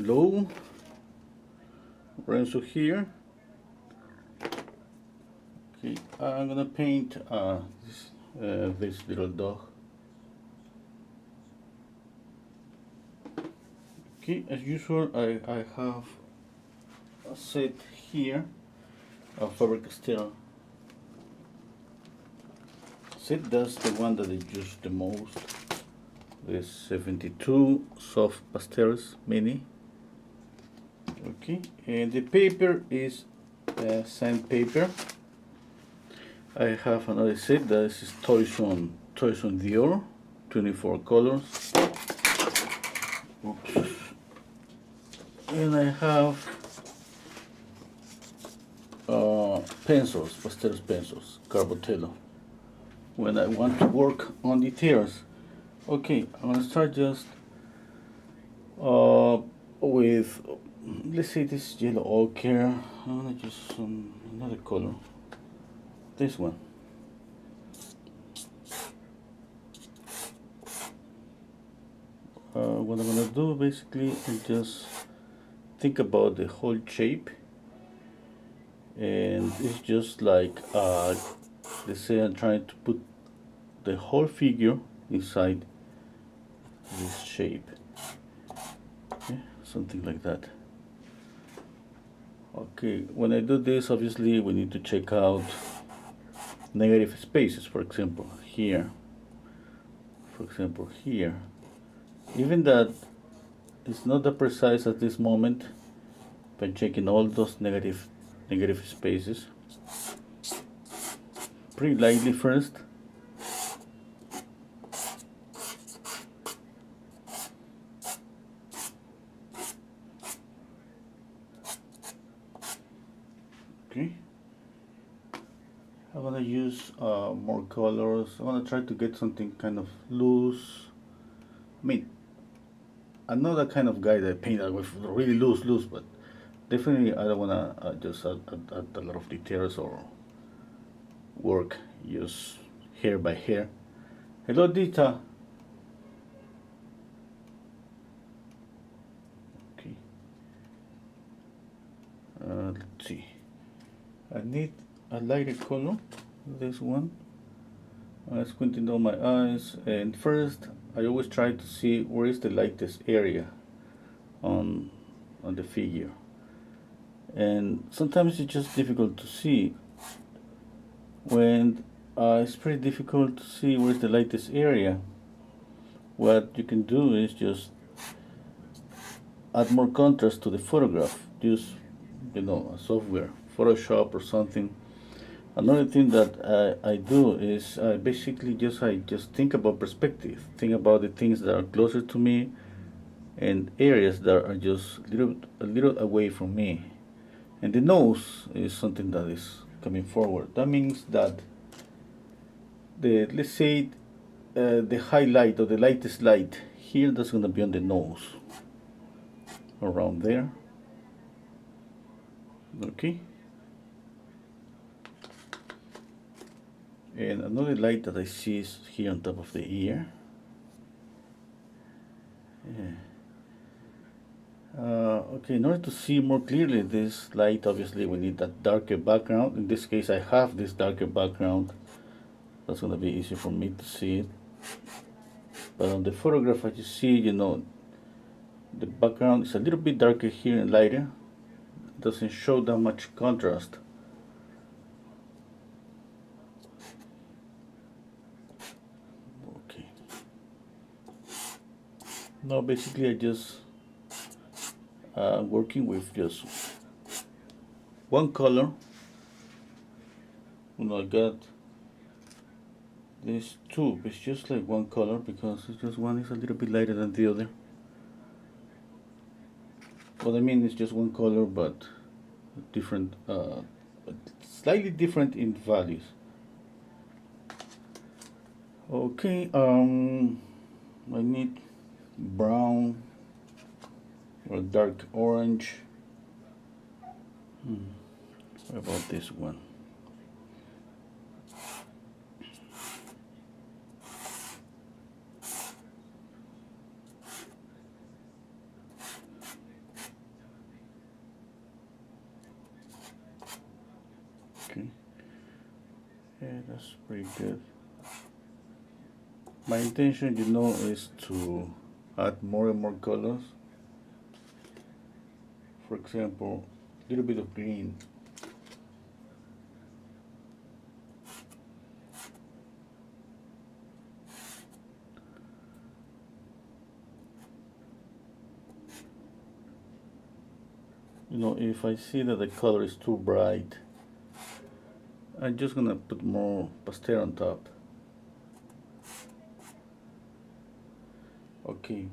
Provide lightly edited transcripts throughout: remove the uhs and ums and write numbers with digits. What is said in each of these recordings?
below. Renzo here. Okay, I'm gonna paint this little dog. Okay, as usual, I have a set here of Faber-Castell set. That's the one that I use the most. This 72 soft pastels mini. Okay, and the paper is sandpaper. I have another set that is Toison Dior, 24 colors. Oops. And I have pencils, pastel pencils, Carbotello, when I want to work on details. Okay, I'm gonna start just with, let's say this yellow ochre. I'm gonna use another color, this one. What I'm gonna do basically is just think about the whole shape, and it's just like let's say I'm trying to put the whole figure inside this shape. Okay, something like that. Okay, when I do this, obviously we need to check out negative spaces. For example here, even that it's not that precise at this moment, by checking all those negative spaces pretty lightly first. Okay, I'm gonna use more colors. I'm gonna try to get something kind of loose. I mean, I'm not that kind of guy that paint with really loose, but definitely I don't wanna just add a lot of details or work just hair by hair. Hello, Dita. Okay. Let's see. I need a lighter color. This one. I'm squinting down my eyes, and first I always try to see where is the lightest area on the figure, and sometimes it's just difficult to see. When it's pretty difficult to see where's the lightest area, what you can do is just add more contrast to the photograph. Use, a software, Photoshop or something. Another thing that I do is I just think about perspective, think about the things that are closer to me and areas that are just a little away from me. And the nose is something that is coming forward. That means that let's say the highlight or the lightest light here, that's going to be on the nose, around there. Okay. And another light that I see is here on top of the ear. Yeah. Okay, in order to see more clearly this light, obviously we need that darker background. In this case, I have this darker background. That's going to be easier for me to see it. But on the photograph, as you see, the background is a little bit darker here and lighter. It doesn't show that much contrast. Okay. Now basically I just working with just one color. I got this tube. It's just like one color because it's just one is a little bit lighter than the other. What I mean is just one color, but different, slightly different in values. Okay, I need brown or dark orange. What about this one? Okay, that's pretty good. My intention, you know, is to add more and more colors. For example, a little bit of green. You know, if I see that the color is too bright, I'm just gonna put more pastel on top. Okay,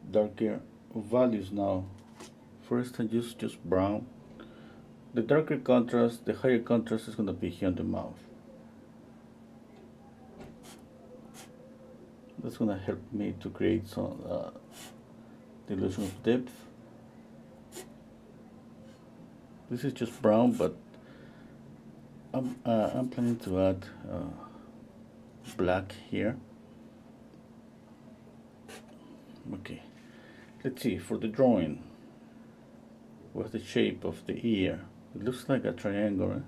darker values now. First I use just brown. The darker contrast, the higher contrast is gonna be here on the mouth. That's gonna help me to create some the illusion of depth. This is just brown, but I'm planning to add black here. Okay, let's see, for the drawing, what's the shape of the ear? It looks like a triangle.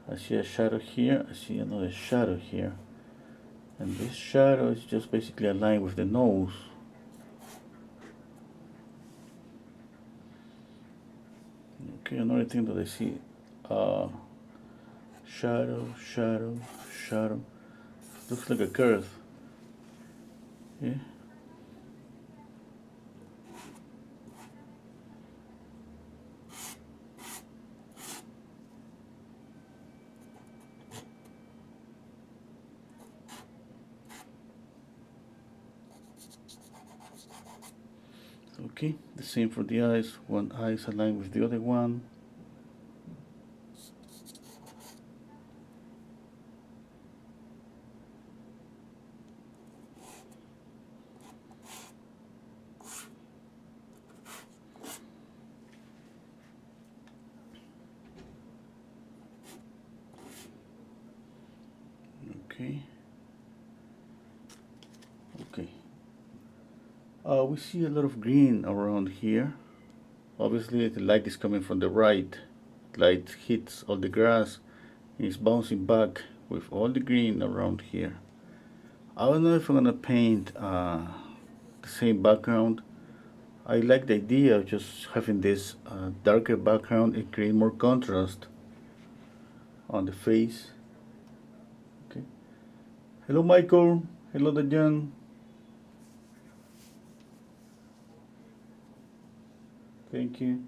I see a shadow here, I see another shadow here, and this shadow is just basically aligned with the nose. Okay, another thing that I see, shadow, shadow, shadow. Looks like a curve. Yeah. Okay, the same for the eyes. One eye is aligned with the other one. Okay. Okay. We see a lot of green around here. Obviously, the light is coming from the right. Light hits all the grass and it's bouncing back with all the green around here. I don't know if I'm gonna paint the same background. I like the idea of just having this darker background and create more contrast on the face. Okay. Hello, Michael. Hello, Dajan. Thank you.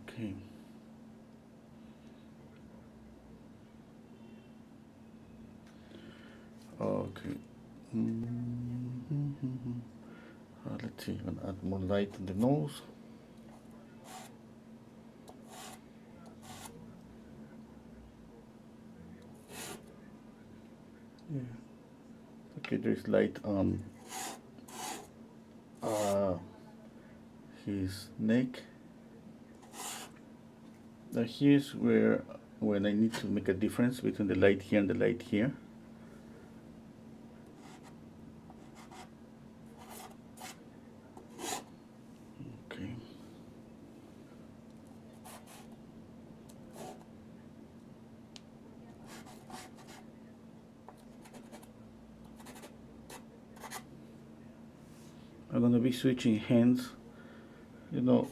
Okay. Okay. Let's see, I'm gonna add more light on the nose. Yeah. Okay, there's light on his neck. Now here's where when I need to make a difference between the light here and the light here. Okay. I'm gonna be switching hands. You know,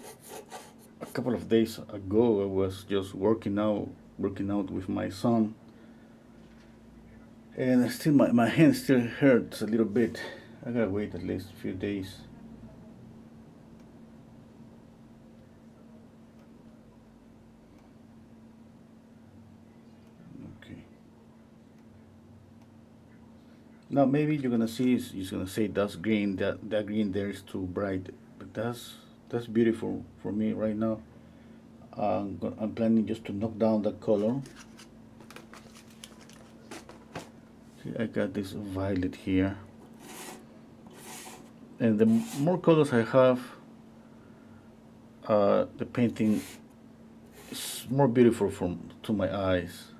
a couple of days ago I was just working out with my son, and still my hand still hurts a little bit. I gotta wait at least a few days. Okay. Now maybe you're gonna see, you're gonna say that's green, that green there is too bright, but that's beautiful for me right now. I'm planning just to knock down the color. See, I got this violet here, and the more colors I have, the painting is more beautiful to my eyes.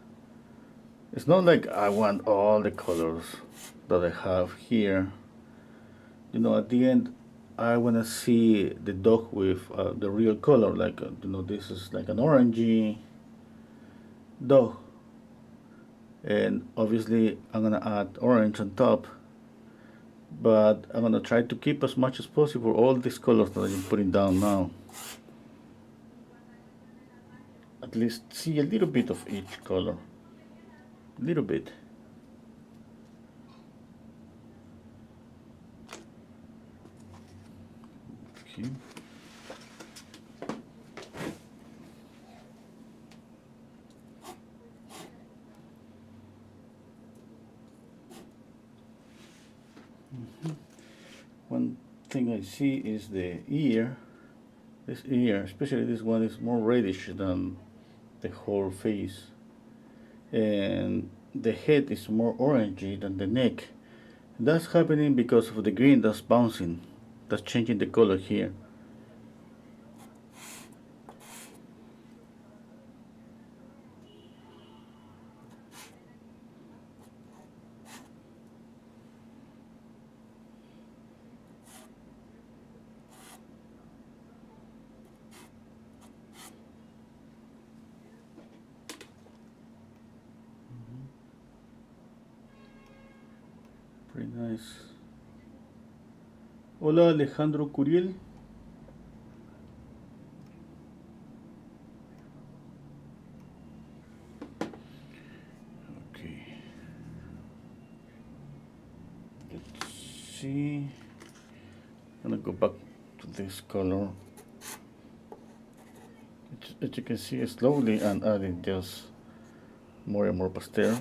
It's not like I want all the colors that I have here. You know, at the end, I want to see the dog with the real color, like this is like an orangey dog, and obviously I'm gonna add orange on top, but I'm gonna try to keep as much as possible all these colors that I'm putting down now. At least see a little bit of each color, a little bit. Okay. One thing I see is the ear. This ear, especially this one, is more reddish than the whole face. And the head is more orangey than the neck. That's happening because of the green that's bouncing. That's changing the color here. Pretty nice. Hola Alejandro Curiel. Okay. Let's see. I'm gonna go back to this color. As you can see, slowly I'm adding just more and more pastel.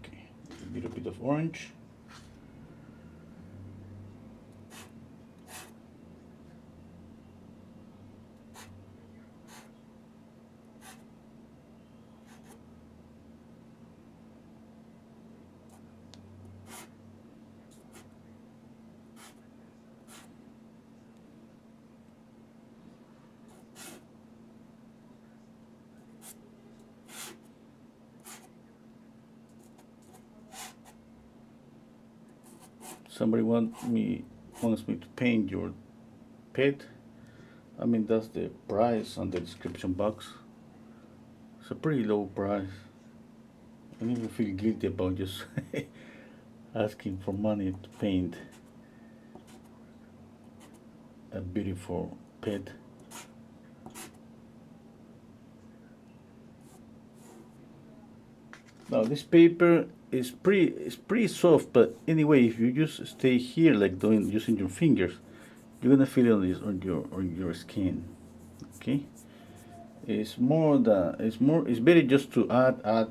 Okay, a little bit of orange. Somebody wants me to paint your pet. I mean, that's the price on the description box. It's a pretty low price. I don't even feel guilty about just asking for money to paint a beautiful pet. Now this paper is pretty soft, but anyway, if you just stay here like using your fingers, you're gonna feel it on your skin. Okay, it's better just to add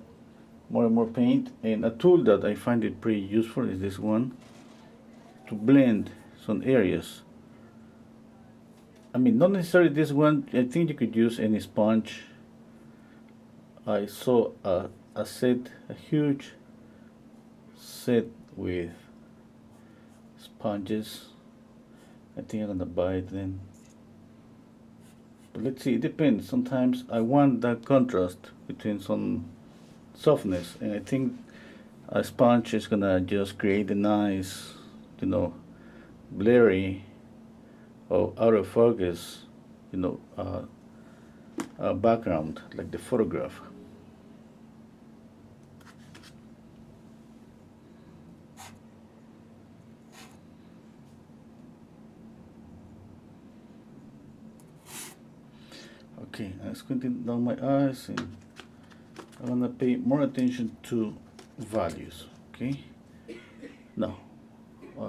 more and more paint. And a tool that I find it pretty useful is this one, to blend some areas. I mean, not necessarily this one. I think you could use any sponge. I saw a huge set with sponges. I think I'm gonna buy it then. But let's see, it depends. Sometimes I want that contrast between some softness, and I think a sponge is gonna just create a nice, blurry or out of focus, background like the photograph. Okay, I'm squinting down my eyes, and I'm gonna pay more attention to values. Okay, now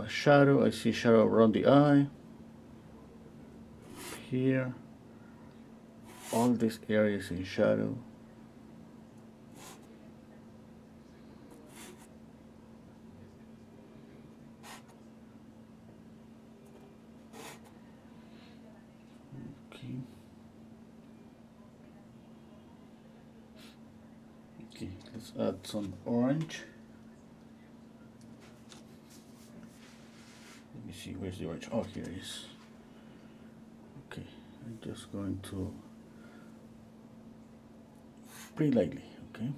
shadow. I see shadow around the eye, here, all these areas in shadow. Okay. Okay, let's add some orange. Let me see, where's the orange? Oh, here it is. I'm just going to pretty lightly, okay?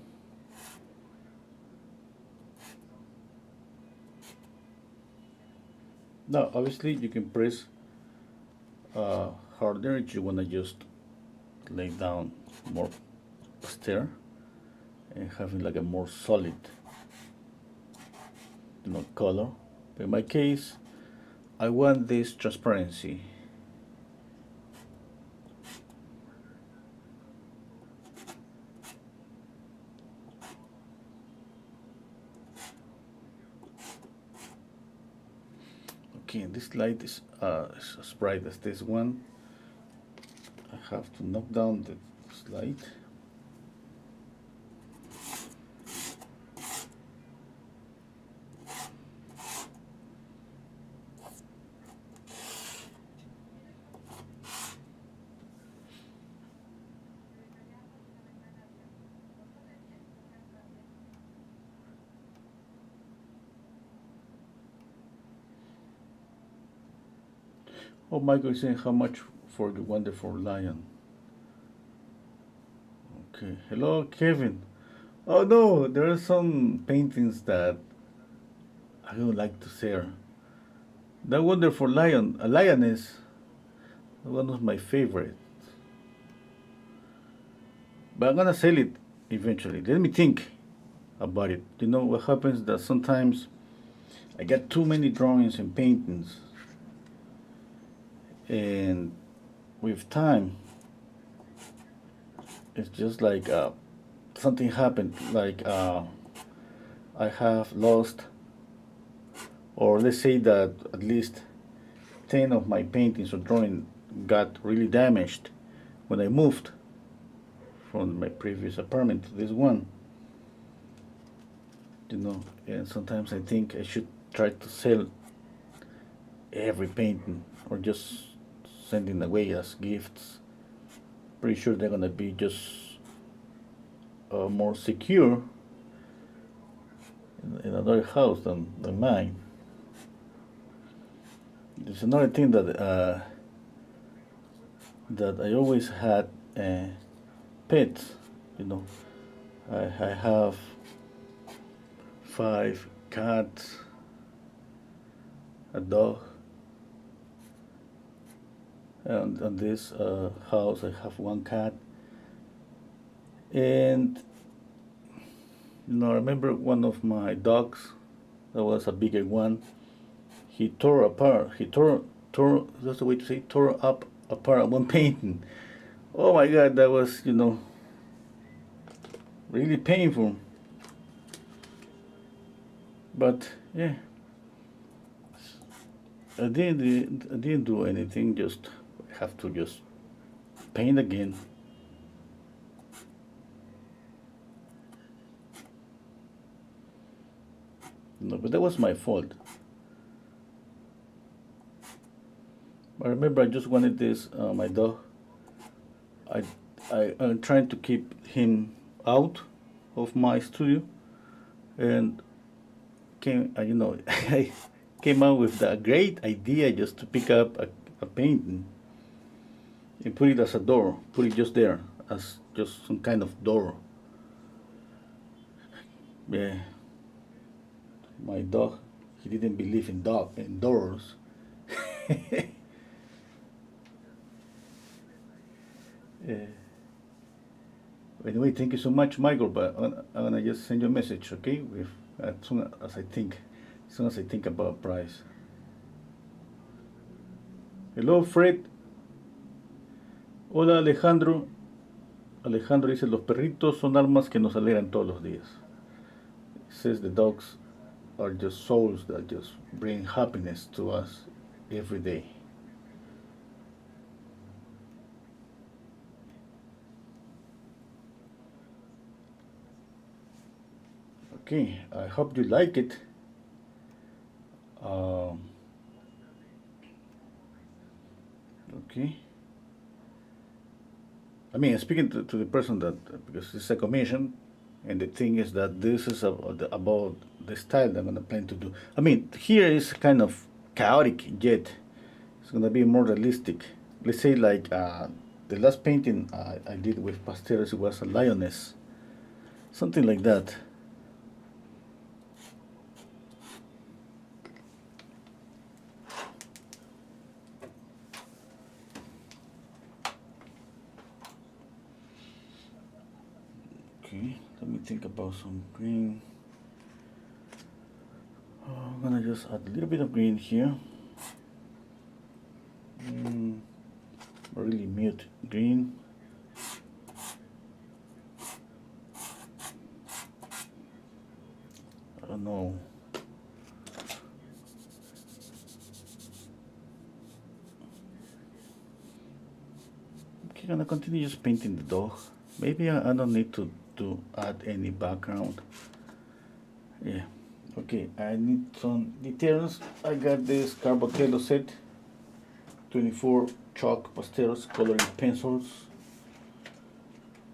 Now, obviously, you can press harder if you want to just lay down more stir and having like a more solid, color. But in my case, I want this transparency. Okay, this light is as bright as this one. I have to knock down this light. Oh, Michael is saying how much for the wonderful lion. Okay, hello Kevin. Oh no, there are some paintings that I don't like to share. That wonderful lion, a lioness, one of my favorites. But I'm gonna sell it eventually. Let me think about it. You know what happens that sometimes I get too many drawings and paintings, and with time, it's just like something happened. Like I have lost, or let's say that at least 10 of my paintings or drawing got really damaged when I moved from my previous apartment to this one. And sometimes I think I should try to sell every painting or just sending away as gifts. Pretty sure they're gonna be just more secure in another house than mine. There's another thing that I always had pets. I have 5 cats, a dog, and on this house I have 1 cat. And I remember one of my dogs, that was a bigger one, he tore apart, that's the way to say, tore up apart one painting. Oh my god, that was, really painful. But yeah, I didn't do anything, just have to just paint again. No, but that was my fault. I remember I just wanted this, my dog. I'm trying to keep him out of my studio, and I came out with the great idea just to pick up a painting and put it as a door, put it just there as just some kind of door. Yeah, my dog, he didn't believe in doors. Anyway, thank you so much, Michael. But I'm gonna just send you a message, okay? With as soon as I think about price. Hello, Fred. Hola, Alejandro. Alejandro dice, los perritos son almas que nos alegran todos los días. It says the dogs are just souls that just bring happiness to us every day. Okay, I hope you like it. Okay. I mean, speaking to the person that, because it's a commission, and the thing is that this is about the style that I'm gonna plan to do. I mean, here is kind of chaotic, yet it's gonna be more realistic. let's say like the last painting I did with pastels was a lioness, something like that. Okay, let me think about some green. I'm gonna just add a little bit of green here. Really mute green. I don't know. Okay, gonna continue just painting the dog. Maybe I don't need to add any background. Yeah. Okay, I need some details. I got this Carbatello set, 24 chalk pastels, coloring pencils.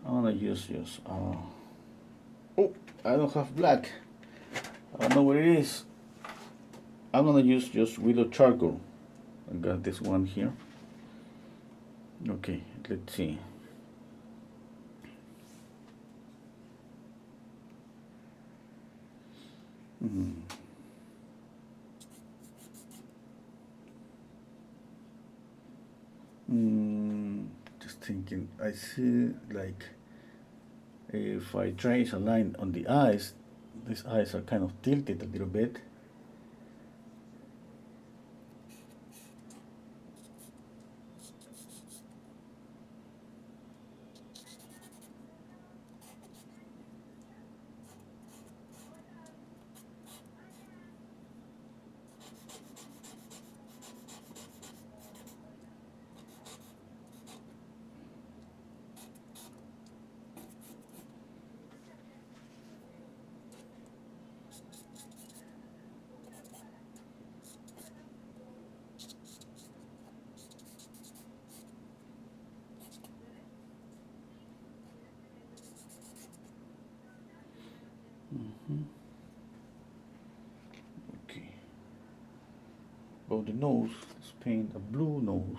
I'm gonna use oh, I don't have black. I don't know what it is. I'm gonna use just willow charcoal. I got this one here. Okay, let's see. Just thinking, I see like if I trace a line on the eyes, these eyes are kind of tilted a little bit. Okay. About the nose, let's paint a blue nose.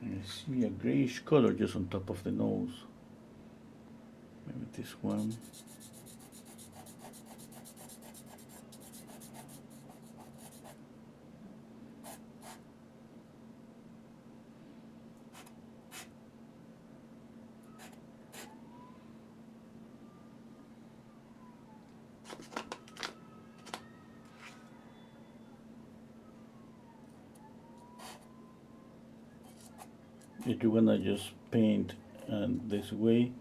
I see a grayish color just on top of the nose. Maybe this one. If you wanna just paint this way,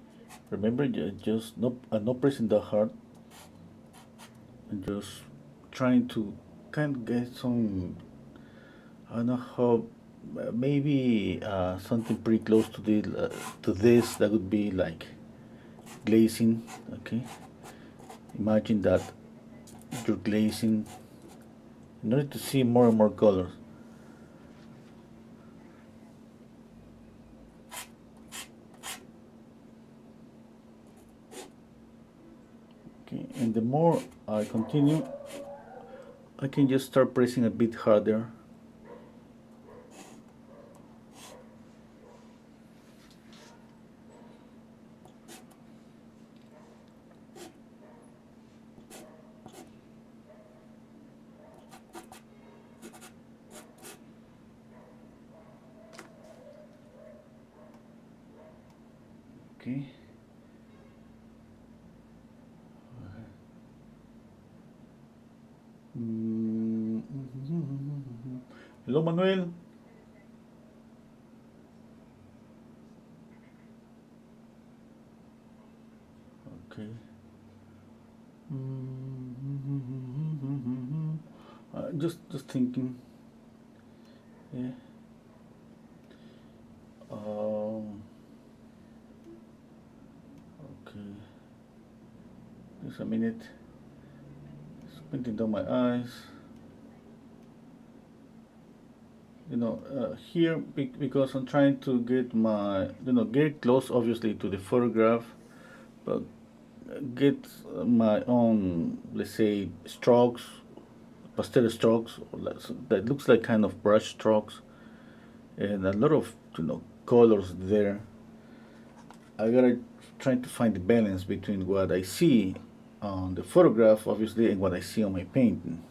remember just not pressing that hard, and just trying to kind of get some, I don't know how, maybe something pretty close to this that would be like glazing. Okay, imagine that you're glazing in order to see more and more colors. Okay, and the more I continue, I can just start pressing a bit harder. Okay. Hello, Manuel. Okay. Just thinking. Yeah. Okay. Just a minute. Squinting down my eyes. here because I'm trying to get my, get close obviously to the photograph, but get my own, let's say, strokes, pastel strokes that looks like kind of brush strokes, and a lot of colors there. I gotta try to find the balance between what I see on the photograph, obviously, and what I see on my painting.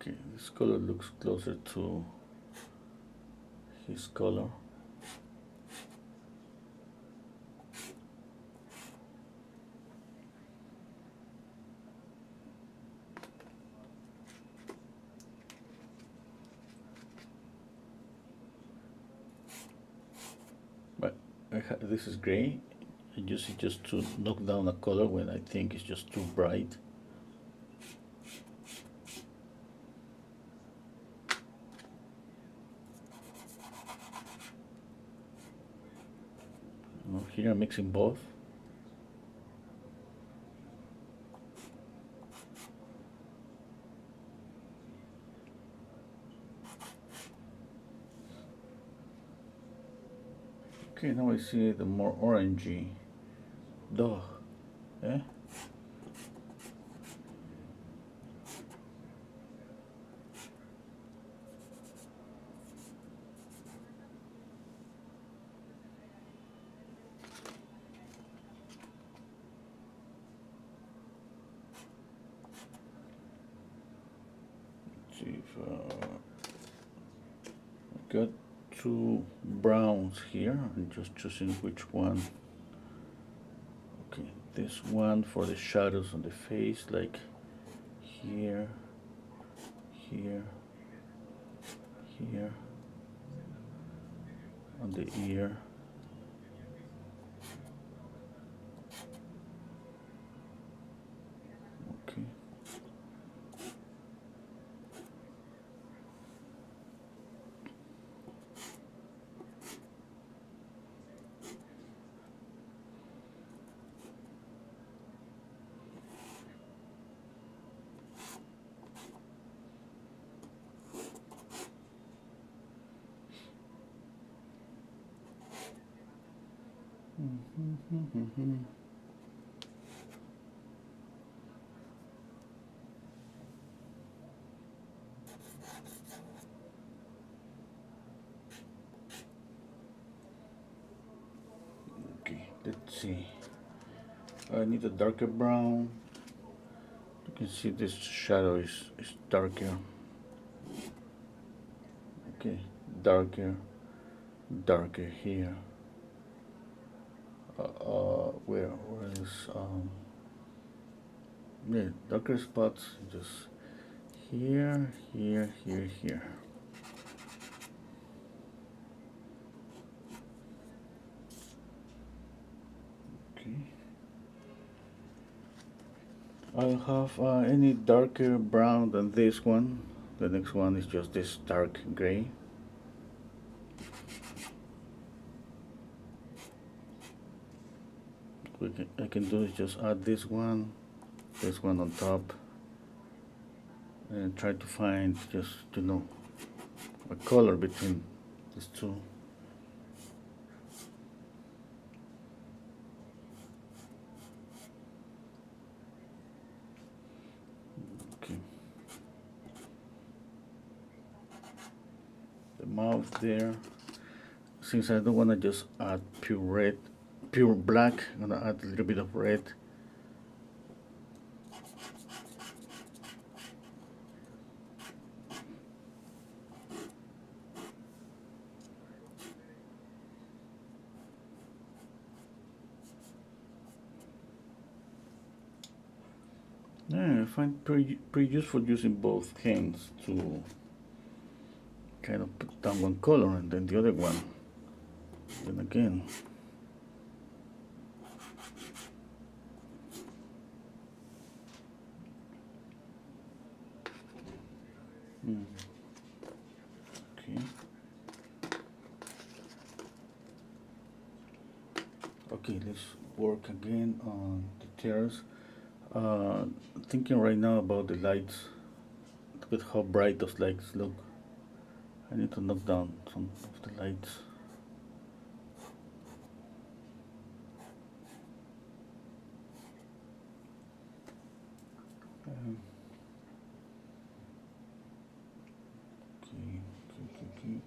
Okay, this color looks closer to his color. But this is gray. I use it just to knock down a color when I think it's just too bright. Here I'm mixing both. Okay, now I see the more orangey. Duh. Eh? Let's see if I got two browns here. I'm just choosing which one. Okay, this one for the shadows on the face, like here, here, here, on the ear. Okay. Okay, let's see. I need a darker brown. You can see this shadow is darker. Okay, darker, darker here. Where is yeah, darker spots just here, here, here, here. Okay. I'll have any darker brown than this one. The next one is just this dark gray. I can do is just add this one on top, and try to find just a color between these two. Okay. the mouth there. Since I don't want to just add pure red, pure black, I'm gonna add a little bit of red. Yeah, I find pretty useful using both hands to kind of put down one color and then the other one. Then again. Okay. Okay, let's work again on the tears. Thinking right now about the lights. Look at how bright those lights look. I need to knock down some of the lights.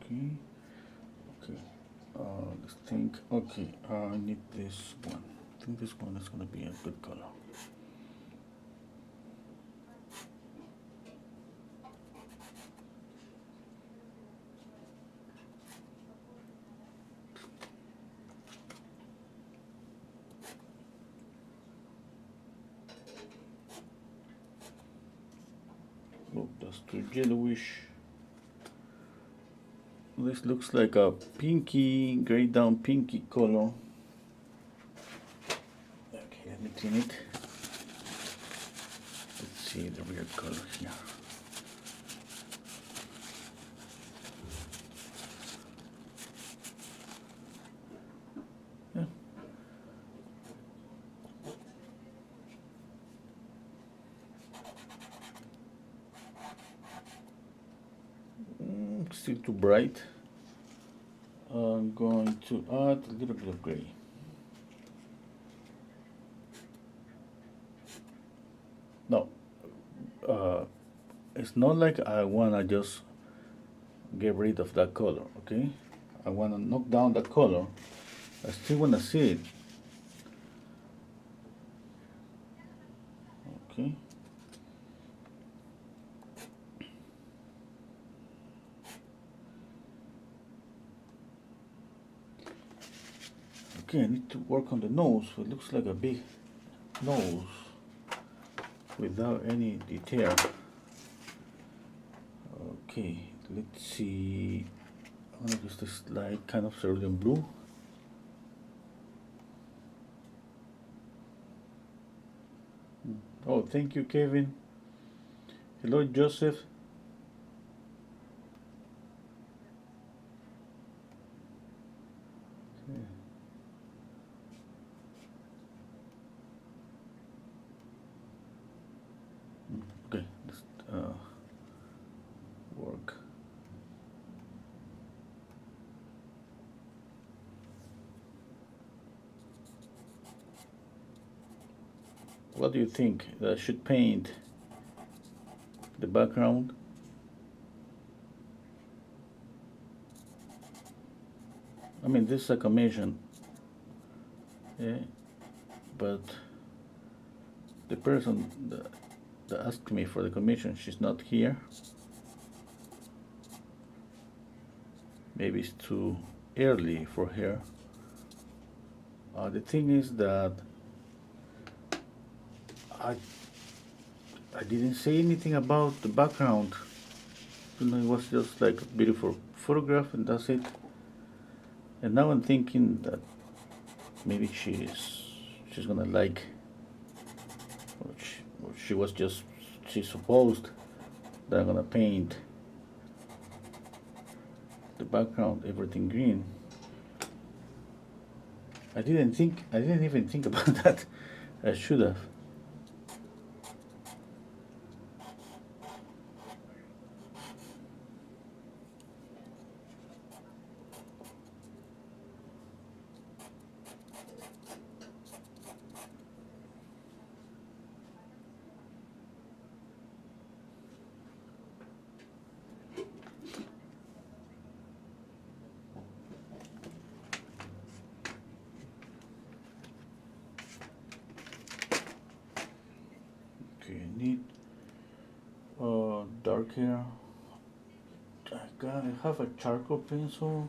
Okay. Let's think. Okay, I need this one. I think this one is gonna be a good color. Oh, that's too yellowish. This looks like a pinky, gray down pinky color. Okay, let me clean it. Let's see the real color here. Yeah. Still too bright. I'm going to add a little bit of gray. No, it's not like I wanna just get rid of that color, okay? I wanna knock down that color. I still wanna see it. Okay. Okay, I need to work on the nose. It looks like a big nose without any detail. Okay, let's see. I'm gonna use this light kind of cerulean blue. Oh, thank you, Kevin. Hello, Joseph. Okay, let's work. What do you think? I should paint the background? I mean, this is a commission, yeah, but the person that asked me for the commission, she's not here. Maybe it's too early for her. The thing is that I didn't say anything about the background. You know, it was just like a beautiful photograph and that's it. And now I'm thinking that maybe she's gonna like, or she was just, she supposed that I'm gonna paint the background everything green. I didn't even think about that. I should have. dark here. I have a charcoal pencil.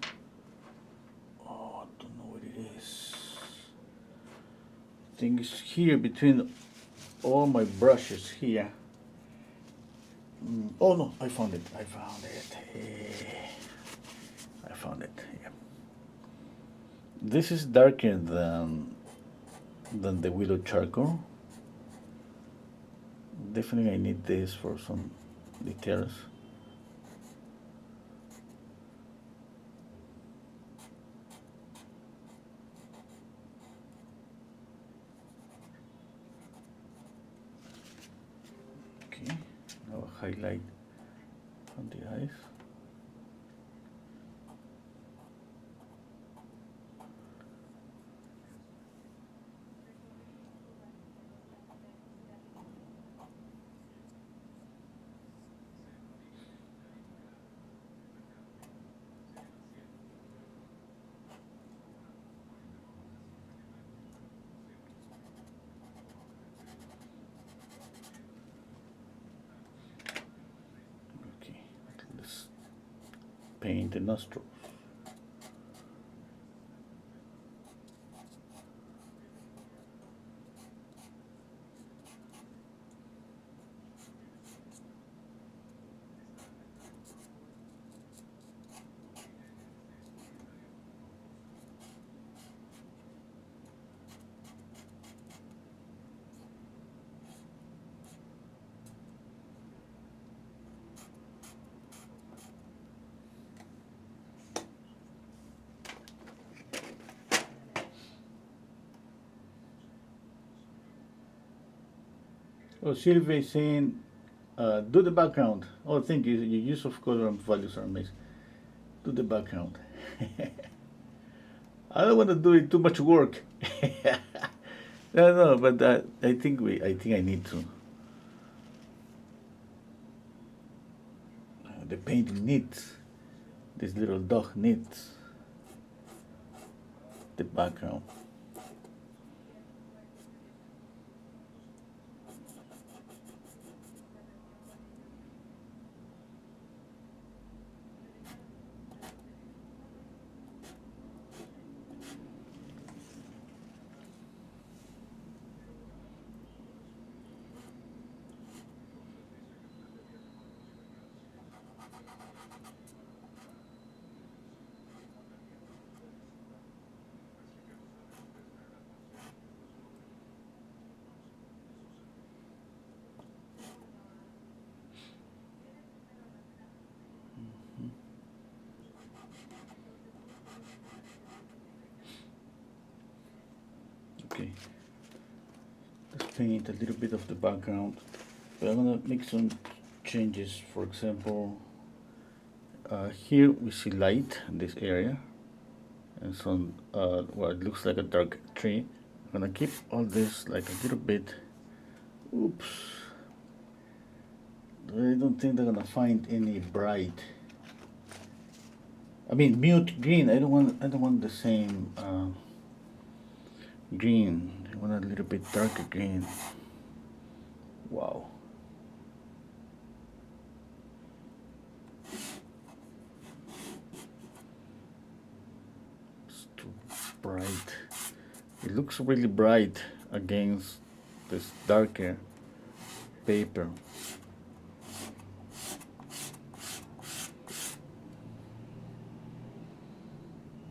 Oh, I don't know what it is. I think it's here between all my brushes here. Oh no, I found it. I found it. I found it. Yeah. This is darker than the willow charcoal. Definitely I need this for some details. Okay, now highlight on the eyes. Okay, let's paint the nostrils. Oh, Sylvia is saying, do the background. Oh, thank you. Your use of color and values are amazing. Do the background. I don't want to do it too much work. No, but I think I need to. The painting needs. This little dog needs the background. Okay, let's paint a little bit of the background. But I'm gonna make some changes. For example, here we see light in this area, and some what it looks like a dark tree. I'm gonna keep all this like a little bit. Oops. I don't think they're gonna find any bright. I mean, mute green. I don't want the same green. I want a little bit darker green. Wow. It's too bright. It looks really bright against this darker paper.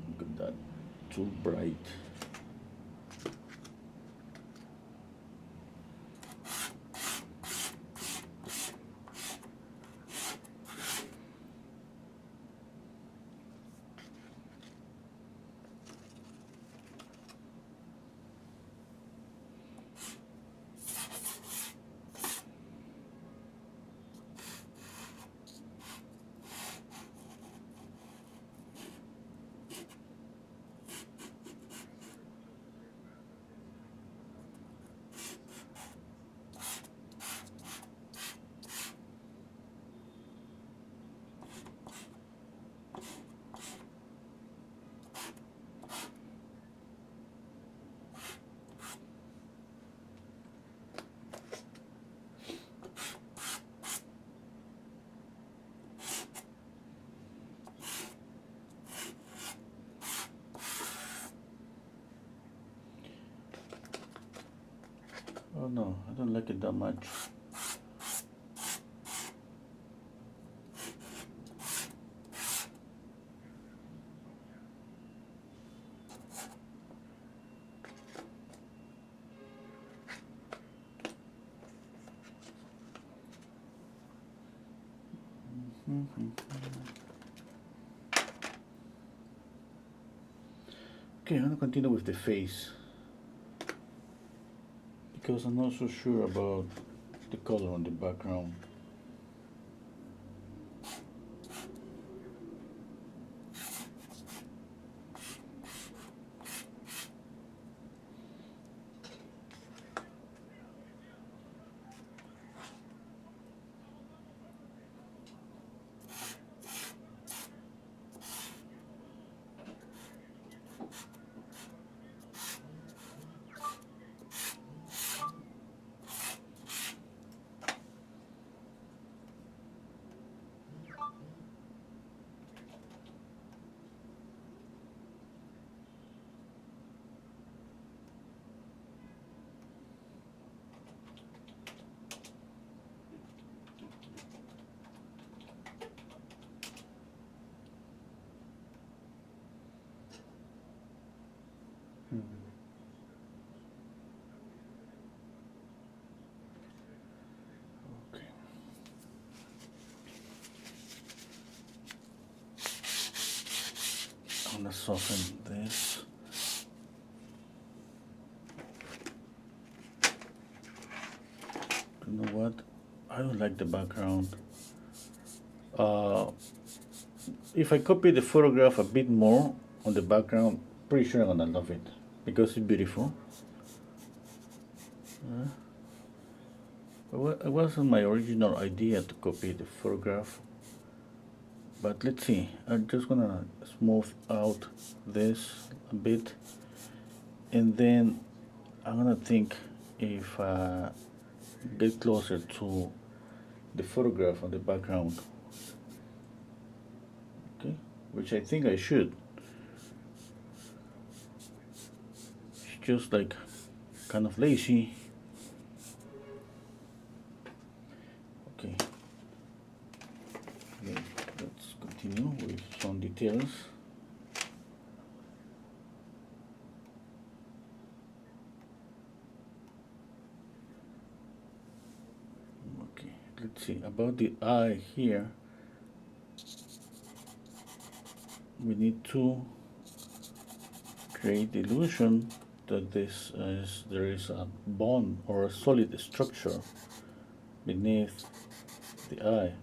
Look at that. Too bright. don't know, I don't like it that much. Okay, I'm gonna continue with the face because I'm not so sure about the color on the background. Okay. I'm gonna soften this. You know what? I don't like the background. If I copy the photograph a bit more on the background, pretty sure I'm gonna love it because it's beautiful. It wasn't my original idea to copy the photograph, but let's see. I'm just gonna smooth out this a bit, and then I'm gonna think if get closer to the photograph on the background. Okay, which I think I should. It's just like kind of lazy. Okay. Okay, let's continue with some details. Okay, let's see about the eye here. We need to create the illusion that there is a bone or a solid structure beneath the eye.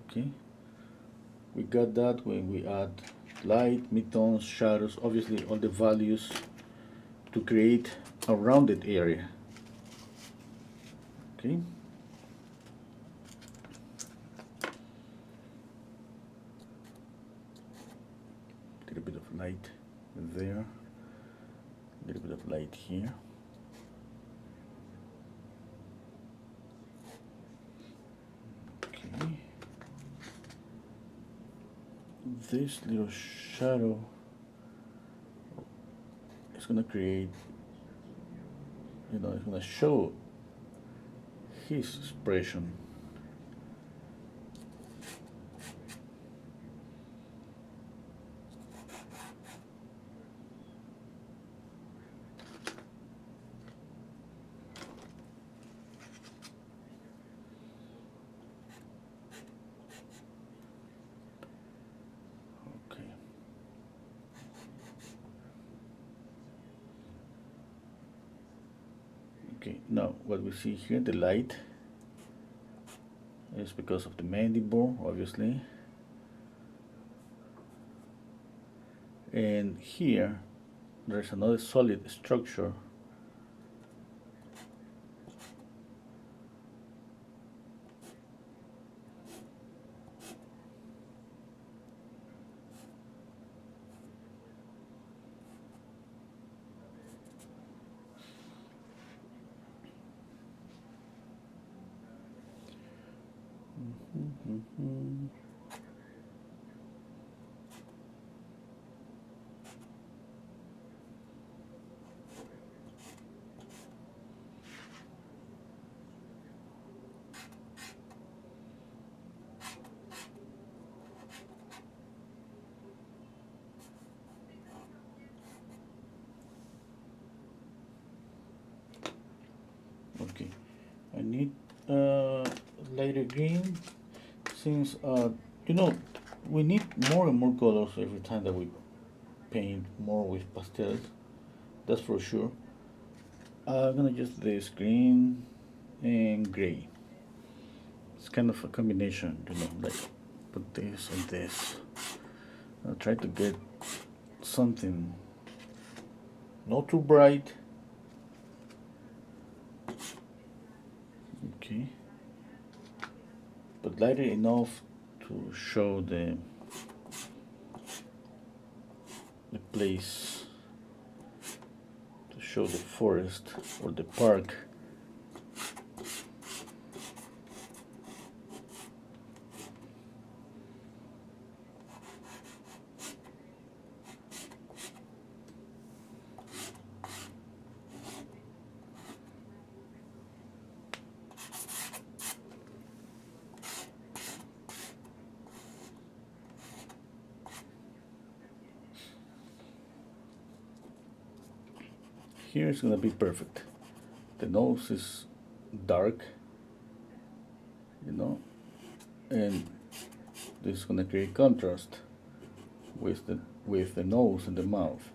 Okay, we got that when we add light, midtones, shadows, obviously all the values to create a rounded area. Okay. A little bit of light there, a little bit of light here. Okay. This little shadow is gonna create, it's gonna show his expression. Okay, now what we see here, the light, is because of the mandible, obviously. And here, there's another solid structure. need lighter green, since you know, we need more and more colors every time that we paint more with pastels. That's for sure. I'm gonna use this green and gray. It's kind of a combination, you know, like put this and this. I'll try to get something not too bright. Okay. But lighter enough to show the place, to show the forest or the park. Here is gonna be perfect. The nose is dark, you know, and this is gonna create contrast with the nose and the mouth.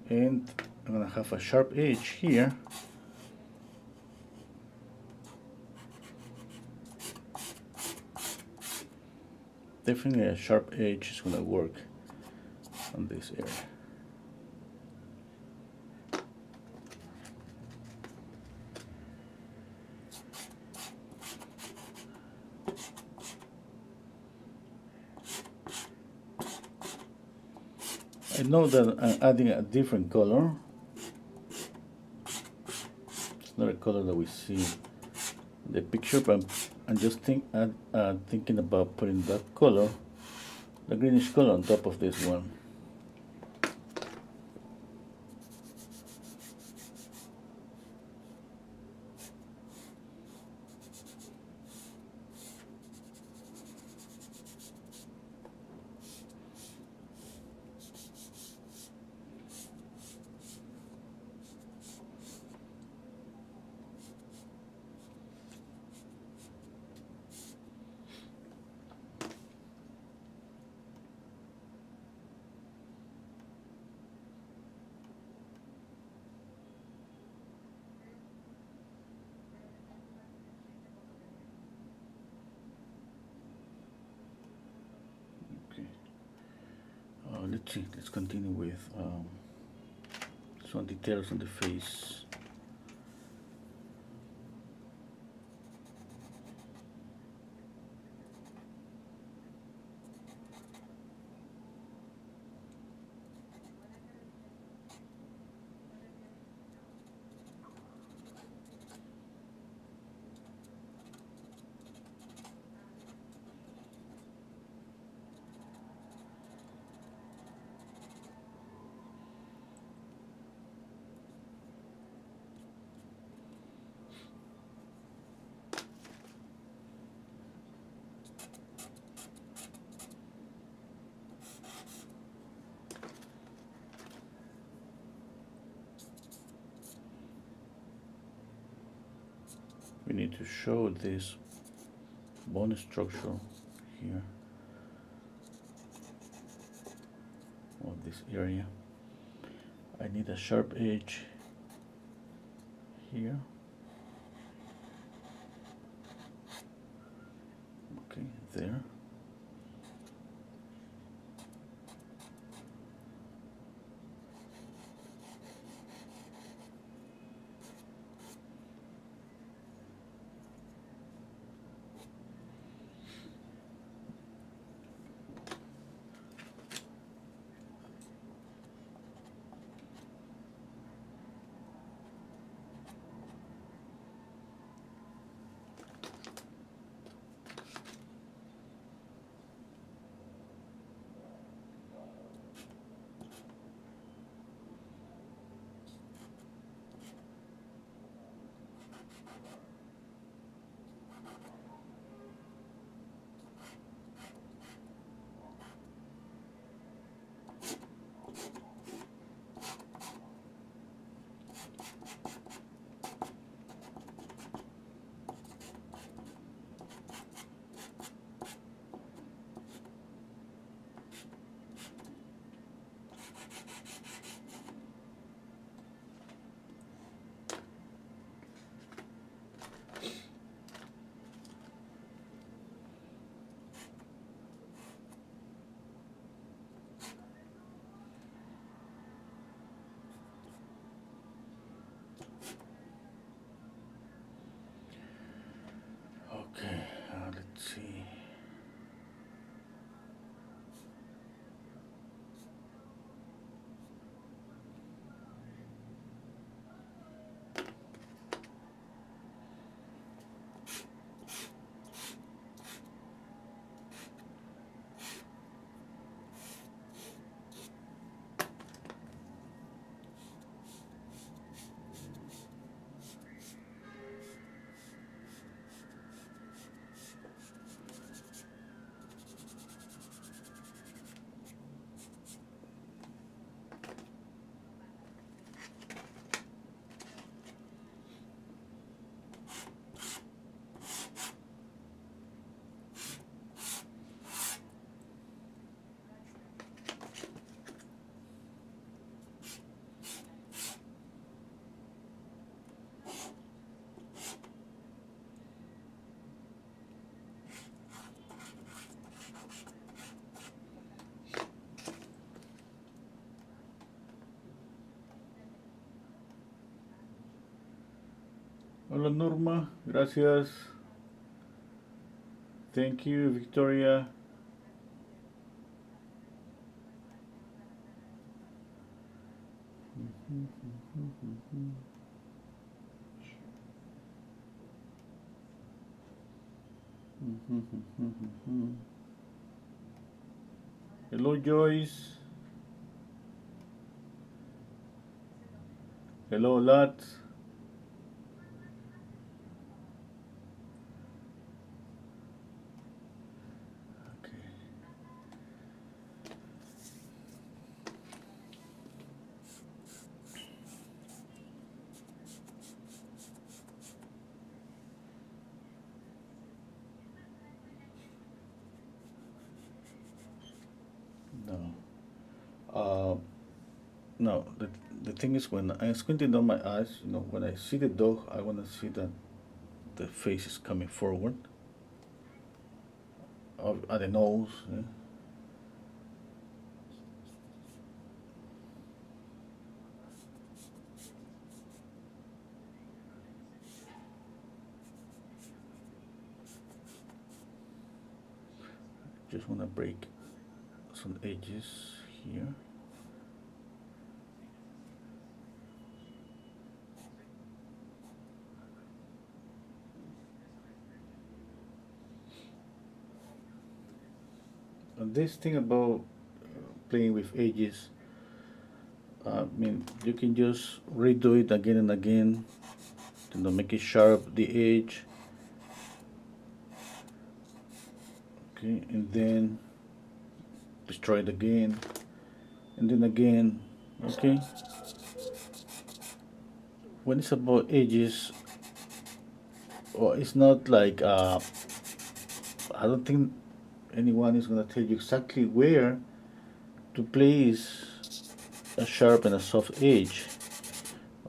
And I'm gonna have a sharp edge here. Definitely a sharp edge is gonna work on this area. I know that I'm adding a different color. It's not a color that we see in the picture, but I'm just thinking about putting that color, the greenish color, on top of this one. Let's see, let's continue with some details on the face. We need to show this bone structure here, or this area. I need a sharp edge here. Okay, there. Okay, let's see. Hola Norma, gracias. Thank you, Victoria. Hello Joyce. Hello Lat. Okay. No. No, the thing is when I'm squinting down my eyes, when I see the dog, I want to see that the face is coming forward, at the nose. Just want to break some edges here. And this thing about playing with edges, I mean, you can just redo it again and again to make it sharp, the edge. Okay, and then destroy it again, and then again. Okay. When it's about edges, well, it's not like I don't think anyone is gonna tell you exactly where to place a sharp and a soft edge.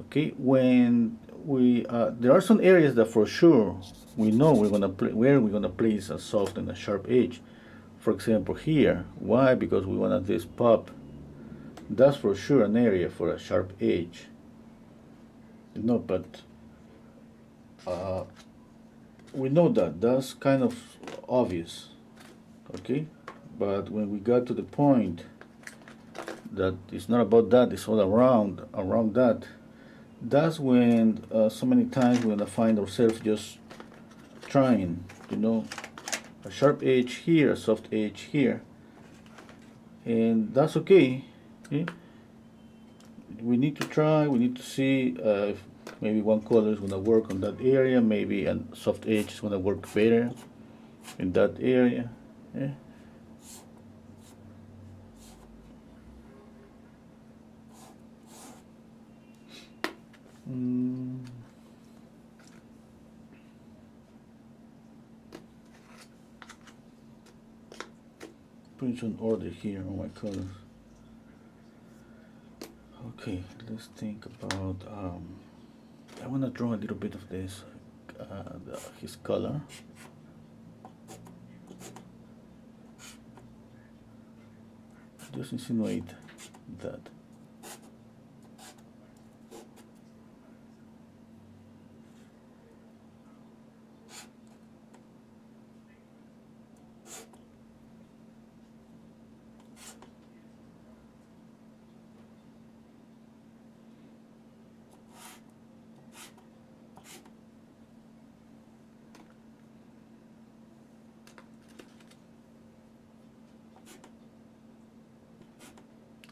Okay, when we there are some areas that for sure we know where we're gonna place a soft and a sharp edge. For example, here. Why? Because we want this pop. That's for sure an area for a sharp edge. No, but we know that. That's kind of obvious. Okay, but when we got to the point that it's not about that, it's all around that. That's when so many times we're gonna find ourselves just trying, a sharp edge here, a soft edge here, and that's okay. Okay? We need to try. We need to see if maybe one color is gonna work on that area. Maybe a soft edge is gonna work better in that area. Yeah. Put some order here on my colors. Okay, let's think about, I want to draw a little bit of this, his color. Just insinuate that.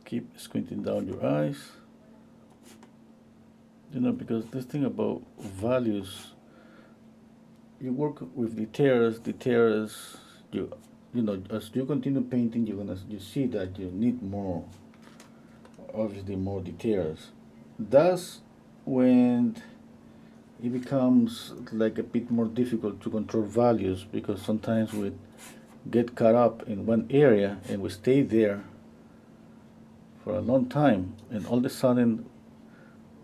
Keep squinting down your eyes. You know, because this thing about values, you work with details. You know, as you continue painting, you see that you need more, obviously more details. That's when it becomes like a bit more difficult to control values, because sometimes we get caught up in one area and we stay there for a long time, and all of a sudden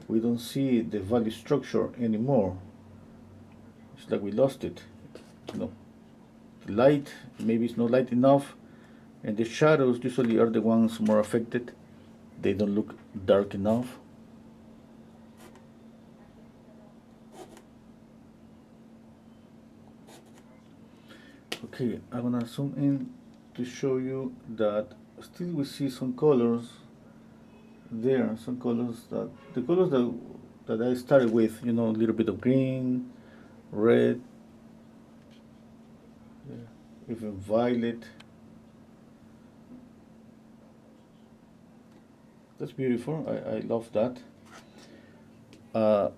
we don't see the value structure anymore. It's like we lost it. You know, the light, maybe it's not light enough, and the shadows usually are the ones more affected. They don't look dark enough. Okay, I'm gonna zoom in to show you that still we see some colors there, some colors that, the colors that I started with, you know, a little bit of green, red, yeah, even violet. That's beautiful. I love that. Now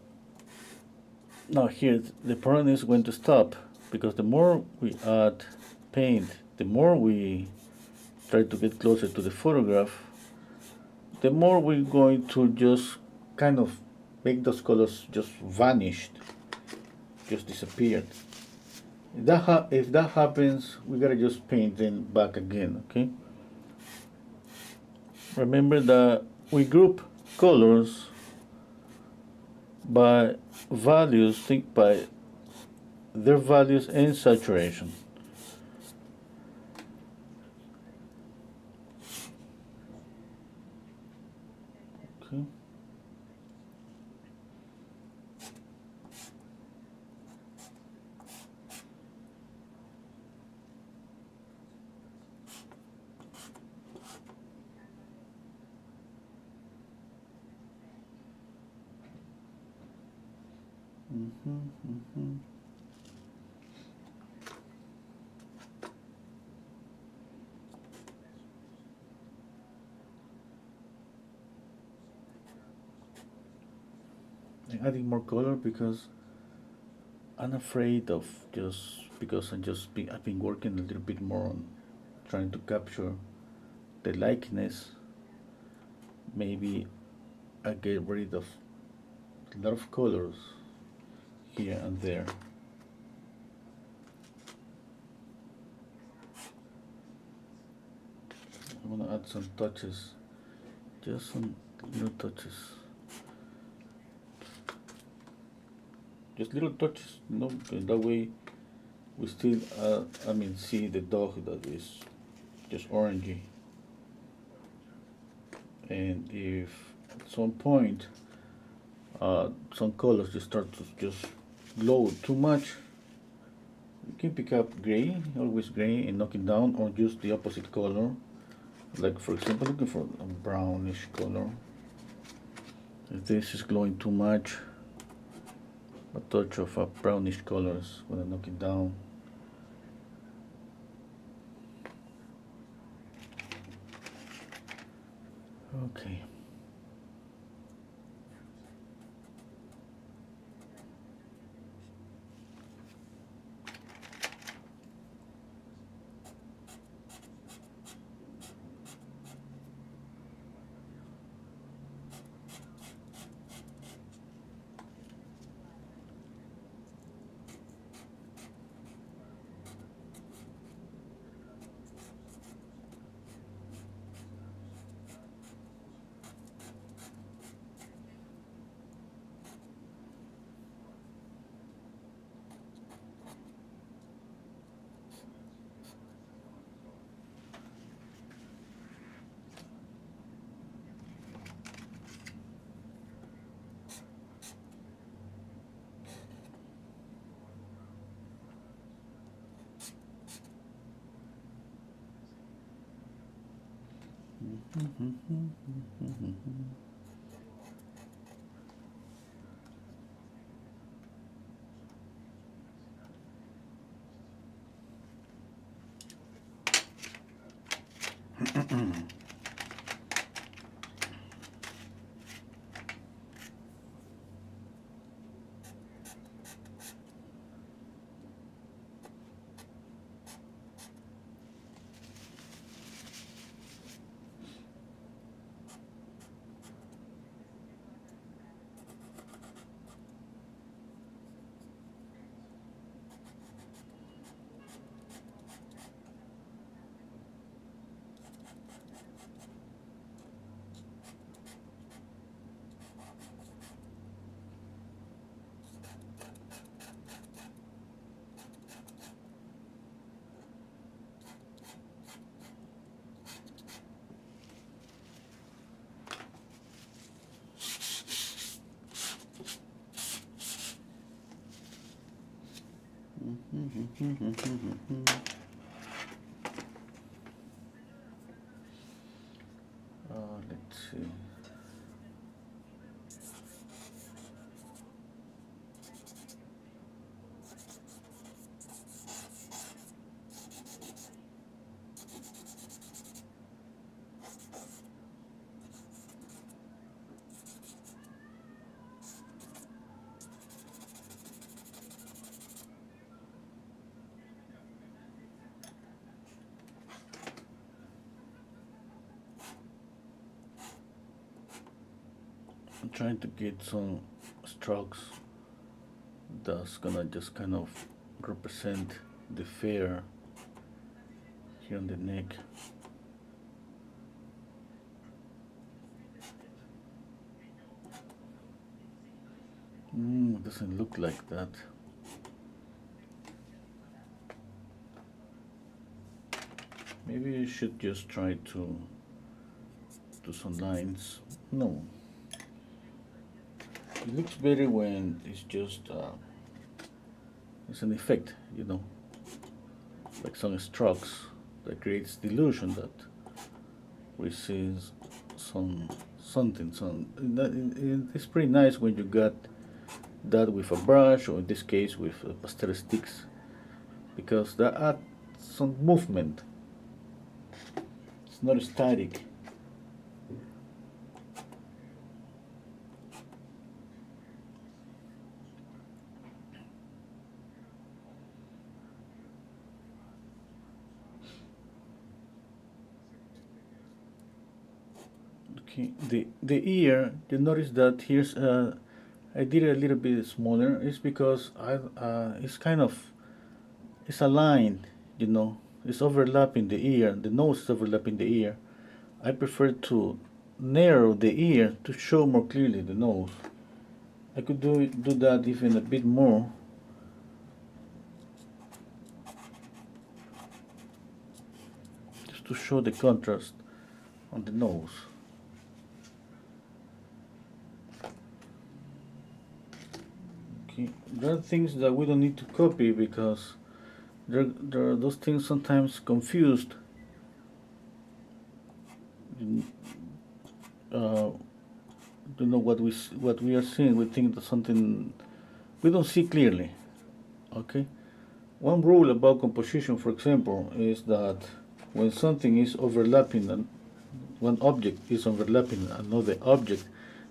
here the problem is when to stop, because the more we add paint, the more we try to get closer to the photograph, the more we're going to just kind of make those colors just vanished, just disappeared. If that happens, we gotta just paint them back again, okay? Remember that we group colors by values, think by their values and saturation. Okay. I'm adding more color because I'm afraid of, just because I've been working a little bit more on trying to capture the likeness. Maybe I get rid of a lot of colors here and there. I want to add some touches, just some little touches, just little touches, you know, and that way we still, see the dog that is just orangey. And if at some point some colors just start to just glow too much, you can pick up gray, always gray, and knock it down, or use the opposite color. Like for example, looking for a brownish color. If this is glowing too much, a touch of a brownish colors when I knock it down. Okay. Let's see. I'm trying to get some strokes that's gonna just kind of represent the fair here on the neck. It doesn't look like that. Maybe you should just try to do some lines. No. It looks better when it's just it's an effect, you know, like some strokes that creates the illusion that we see something. It's pretty nice when you got that with a brush, or in this case with pastel sticks, because that adds some movement. It's not static. Okay, the ear, you notice that here's I did it a little bit smaller. It's because it's kind of, it's aligned, you know, it's overlapping the ear. The nose is overlapping the ear. I prefer to narrow the ear to show more clearly the nose. I could do that even a bit more. Just to show the contrast on the nose. Okay, there are things that we don't need to copy because there are those things sometimes confused. You know what we are seeing. We think that something we don't see clearly. Okay. One rule about composition, for example, is that when something is overlapping and one object is overlapping another object,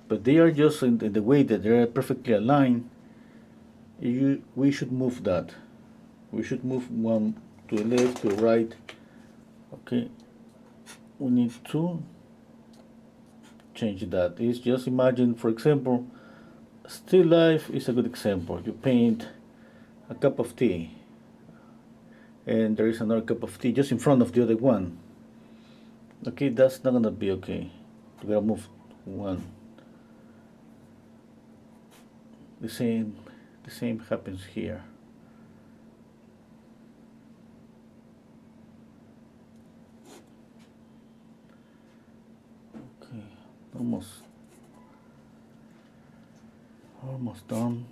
but they are just in the way that they are perfectly aligned, we should move that. We should move one to the left, to the right. Okay. We need to change that. It's just imagine, for example, still life is a good example. You paint a cup of tea, and there is another cup of tea just in front of the other one. Okay, that's not gonna be okay. You gotta move one. The same happens here. Okay, almost done.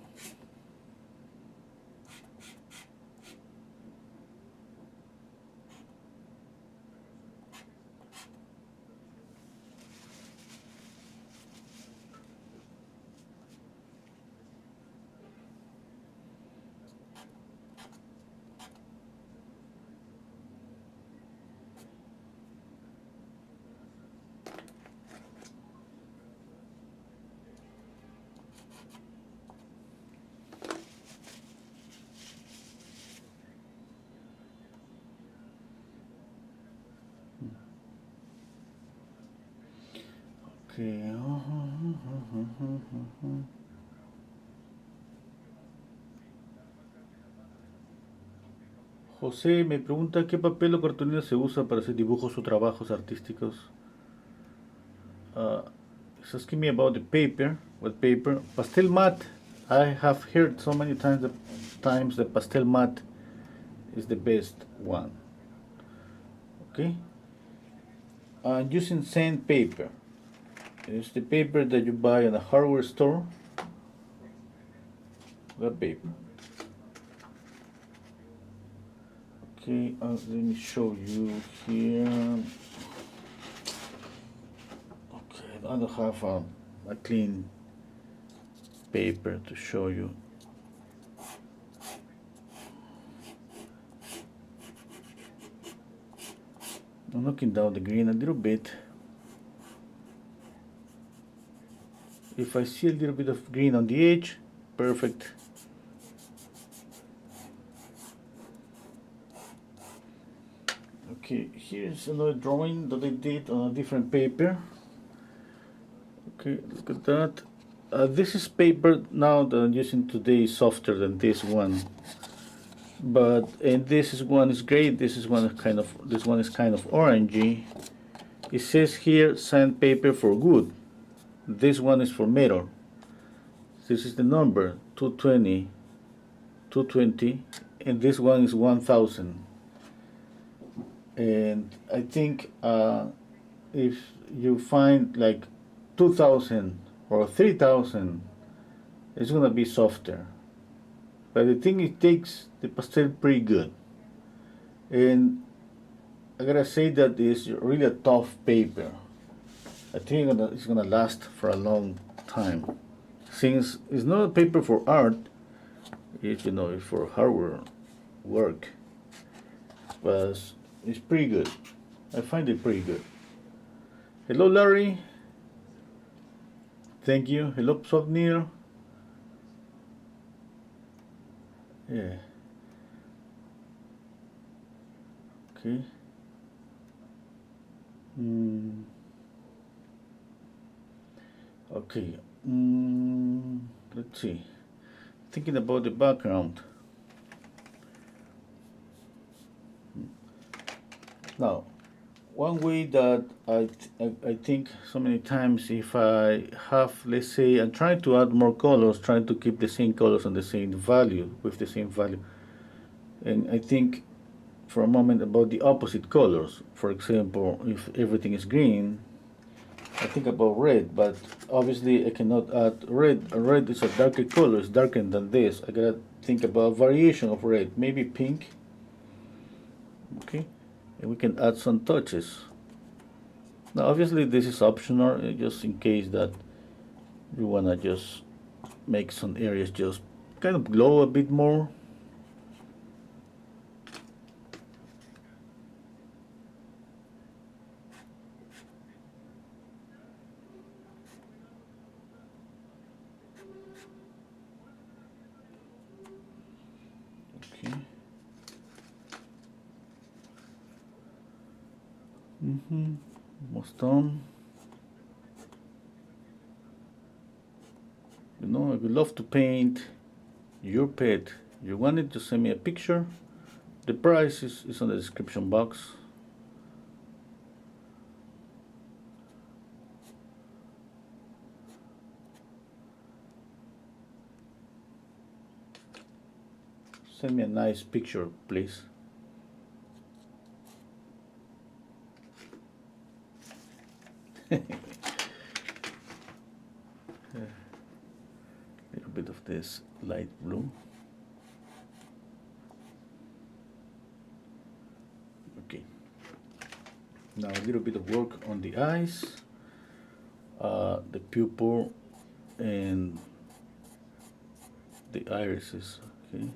Okay. José me pregunta qué papel o cartulina se usa para hacer dibujos o trabajos artísticos. He's asking me about the paper. What paper? Pastel mat. I have heard so many times the pastel mat is the best one. Okay. Using sandpaper. It's the paper that you buy in a hardware store. That paper. Okay, let me show you here. Okay, I don't have a clean paper to show you. I'm knocking down the green a little bit. If I see a little bit of green on the edge, perfect. Okay, here's another drawing that I did on a different paper. Okay, look at that. This is paper now that I'm using today is softer than this one. And this one is great. This one is kind of orangey. It says here sandpaper for wood. This one is for metal. This is the number 220, 220, and this one is 1000. And I think if you find like 2000 or 3000, it's gonna be softer. But I think it takes the pastel pretty good. And I gotta say that it's really a tough paper. I think it's gonna last for a long time. Since it's not a paper for art, it's for hardware work. But it's pretty good. I find it pretty good. Hello, Larry. Thank you. Hello, Sovnir. Yeah. Okay. Okay. Let's see. Thinking about the background. Now, one way that I think so many times, if I have, let's say, I'm trying to add more colors, trying to keep the same colors and the same value, with the same value. And I think for a moment about the opposite colors. For example, if everything is green, I think about red, but obviously I cannot add red. Red is a darker color, it's darker than this. I gotta think about variation of red, maybe pink. Okay, and we can add some touches. Now obviously this is optional, just in case that you wanna just make some areas just kind of glow a bit more. Okay. Almost done. I would love to paint your pet. You wanted to send me a picture. The price is on the description box. Send me a nice picture, please. A little bit of this light blue. Okay. Now a little bit of work on the eyes, the pupil, and the irises. Okay.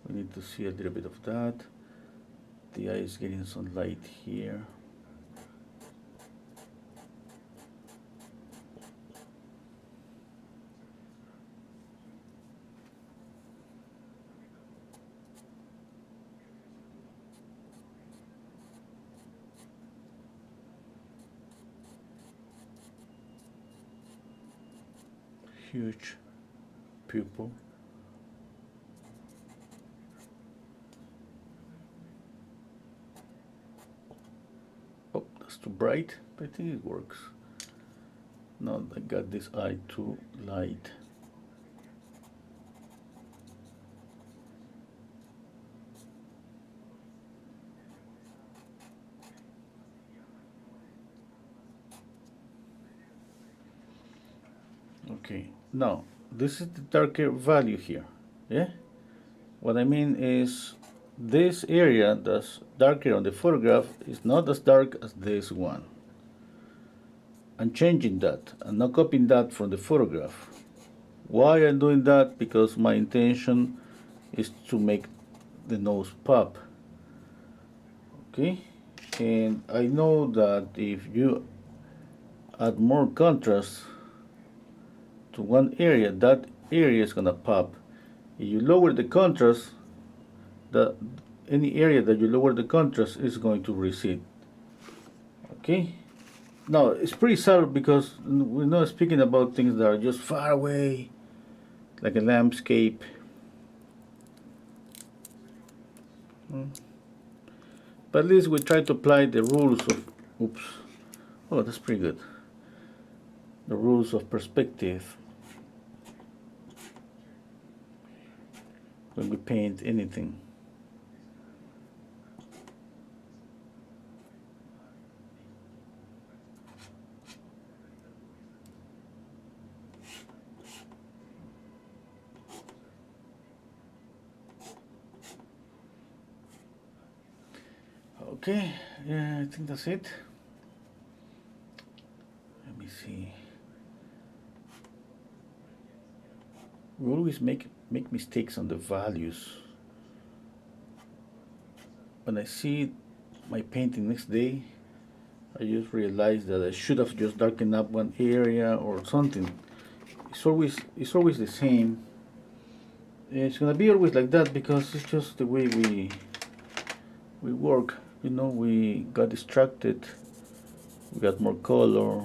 We need to see a little bit of that. The eye is getting some light here. huge pupil. Oh, that's too bright, but I think it works. Now I got this eye too light. Okay, now this is the darker value here. Yeah, what I mean is this area that's darker on the photograph is not as dark as this one. I'm changing that. I'm not copying that from the photograph. Why I'm doing that? Because my intention is to make the nose pop. Okay, and I know that if you add more contrast to one area, that area is gonna pop. If you lower the contrast, any area that you lower the contrast is going to recede. Okay, now it's pretty subtle because we're not speaking about things that are just far away, like a landscape. But at least we try to apply the rules of, oops, oh, that's pretty good. The rules of perspective when we paint anything. Okay, yeah, I think that's it. Let me see. We always make mistakes on the values. When I see my painting next day, I just realize that I should have just darkened up one area or something. It's always the same. It's gonna be always like that because it's just the way we work. You know, we got distracted. We got more color,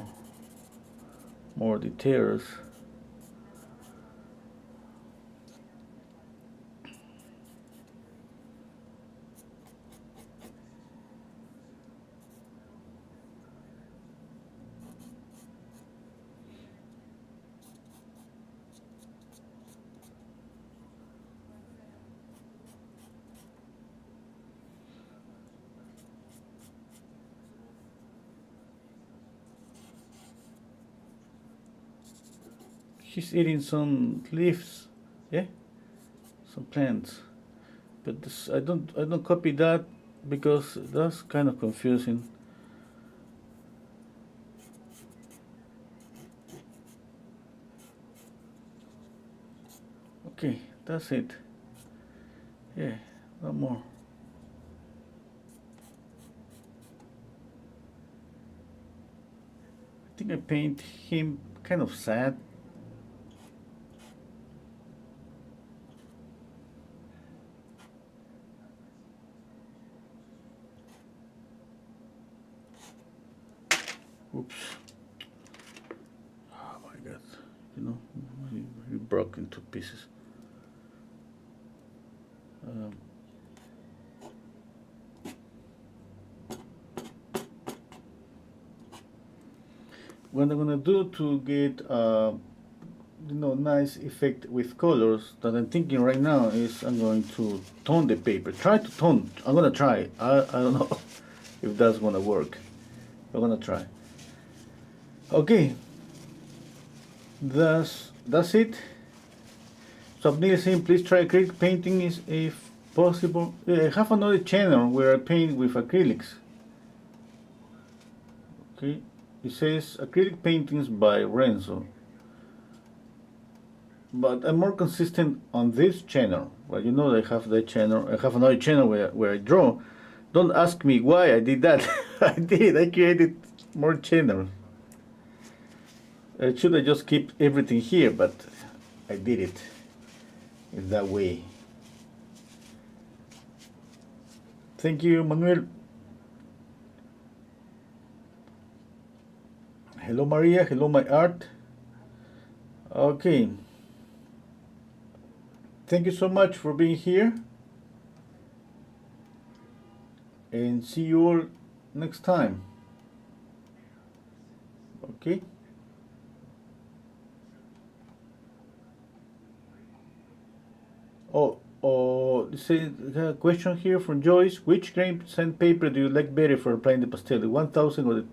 more details. She's eating some leaves, yeah, some plants. But this, I don't copy that because that's kind of confusing. Okay, that's it. Yeah, no more. I think I paint him kind of sad. Oops. Oh my god. You know, he broke into pieces. What I'm gonna do to get nice effect with colors that I'm thinking right now is I'm going to tone the paper. Try to tone. I'm gonna try. I don't know if that's gonna work. I'm gonna try. Okay, that's it. So Abnil is saying please try acrylic painting is if possible. I have another channel where I paint with acrylics. Okay, it says acrylic paintings by Renzo. But I'm more consistent on this channel. Well, you know I have that channel. I have another channel where I draw. Don't ask me why I did that. I did. I created more channels. I should have just keep everything here, but I did it in that way. Thank you, Manuel. Hello, Maria. Hello, my art. Okay, thank you so much for being here, and see you all next time. Okay. This is a question here from Joyce. Which grain sandpaper do you like better for applying the pastel? The 1000 or the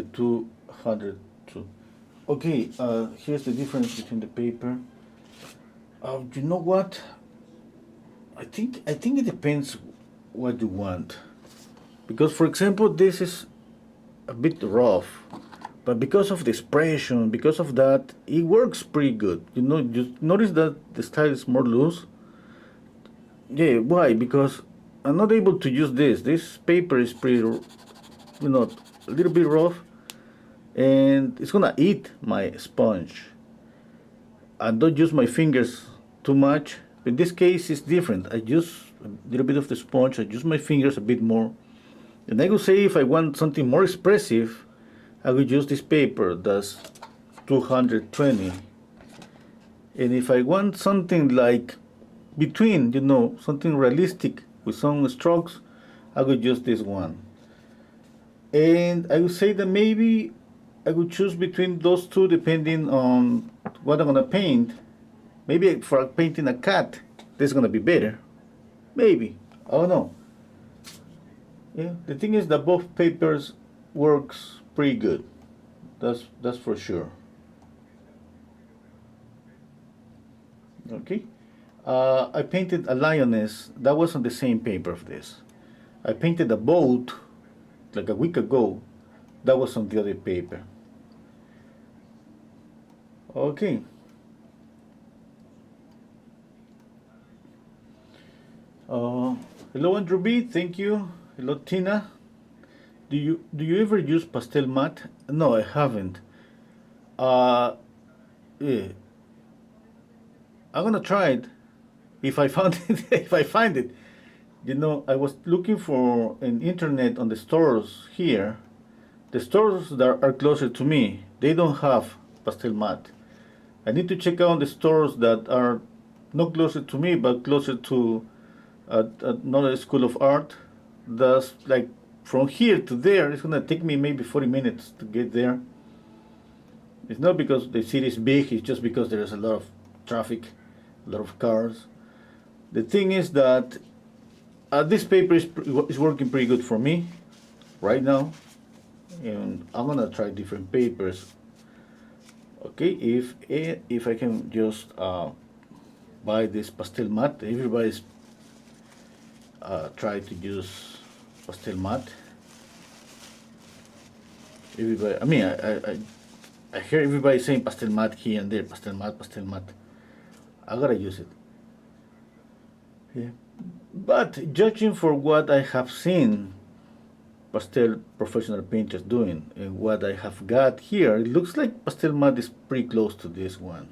202? Okay, here's the difference between the paper. You know what? I think it depends what you want. Because for example, this is a bit rough, but because of the expression, because of that, it works pretty good. You know, you notice that the style is more loose. Yeah, why? Because I'm not able to use this. This paper is pretty, a little bit rough, and it's gonna eat my sponge. I don't use my fingers too much. In this case, it's different. I use a little bit of the sponge. I use my fingers a bit more. And I would say if I want something more expressive, I would use this paper that's 220. And if I want something like between, something realistic with some strokes, I would use this one. And I would say that maybe I would choose between those two depending on what I'm gonna paint. Maybe for painting a cat, this is gonna be better. Maybe. I don't know. Yeah, the thing is that both papers works pretty good. That's for sure. Okay. I painted a lioness. That was on the same paper of this. I painted a boat like a week ago. That was on the other paper. Okay. Hello Andrew B. Thank you. Hello Tina. Do you ever use pastel matte? No, I haven't. Yeah. I'm gonna try it if I found it. If I find it, I was looking for an internet on the stores here. The stores that are closer to me, they don't have pastel matte. I need to check out the stores that are not closer to me, but closer to another school of art. That's like from here to there. It's gonna take me maybe 40 minutes to get there. It's not because the city is big. It's just because there is a lot of traffic, a lot of cars. The thing is that this paper is working pretty good for me right now, and I'm gonna try different papers. Okay, if I can just buy this pastel matte. Everybody's try to use pastel matte. Everybody, I mean, I hear everybody saying pastel matte here and there, pastel matte, pastel matte. I gotta use it. Yeah. But judging for what I have seen pastel professional painters doing and what I have got here, it looks like pastel matte is pretty close to this one.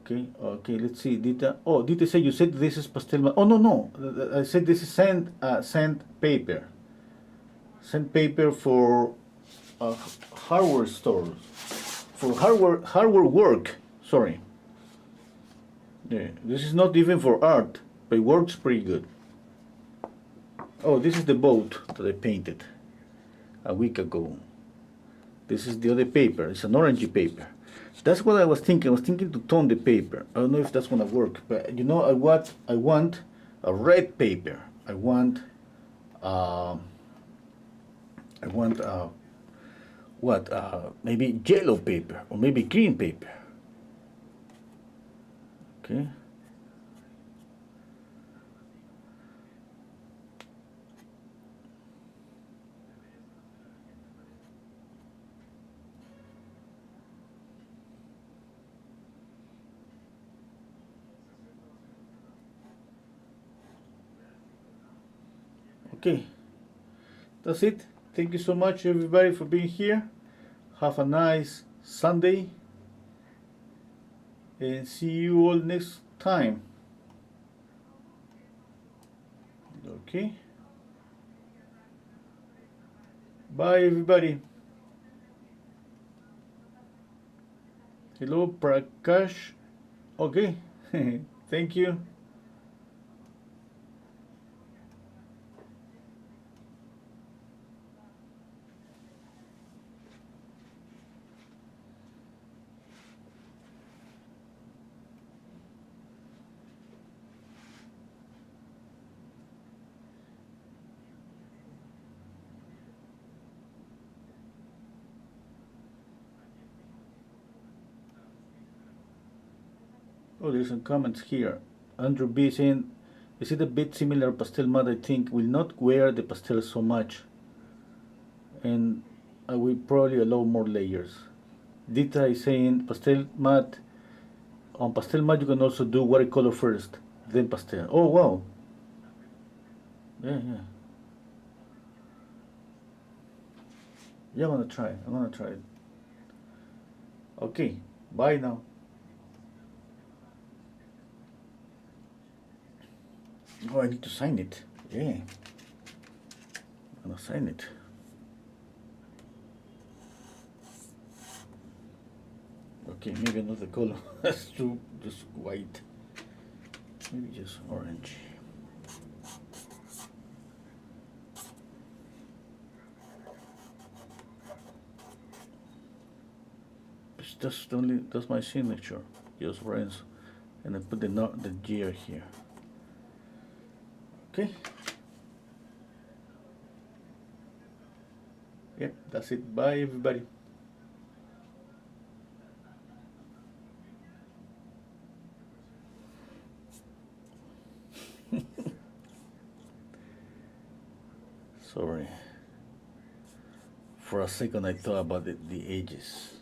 Okay, let's see. Dita said you said this is pastel matte. Oh, no. I said this is sandpaper. Sandpaper for hardware stores. For hardware work. Sorry. Yeah, this is not even for art, but it works pretty good. Oh, this is the boat that I painted a week ago. This is the other paper. It's an orangey paper. That's what I was thinking. I was thinking to tone the paper. I don't know if that's gonna work, but I want a red paper. I want maybe yellow paper or maybe green paper. Okay. Okay, that's it. Thank you so much, everybody, for being here. Have a nice Sunday, and see you all next time. Okay, bye, everybody. Hello, Prakash. Okay, thank you. Oh, there's some comments here. Andrew B saying, is it a bit similar pastel mat? I think will not wear the pastel so much, and I will probably allow more layers. Dita is saying pastel mat. On pastel mat, you can also do watercolor first, then pastel. Oh wow! Yeah, yeah. Yeah, I'm gonna try. I'm gonna try it. Okay. Bye now. Oh, I need to sign it. Yeah. I'm gonna sign it. Okay, maybe another color. That's too just white. Maybe just orange. It's just only that's my signature. Just rinse, and I put the gear here. Okay. Yep, that's it. Bye, everybody. Sorry. For a second, I thought about the ages.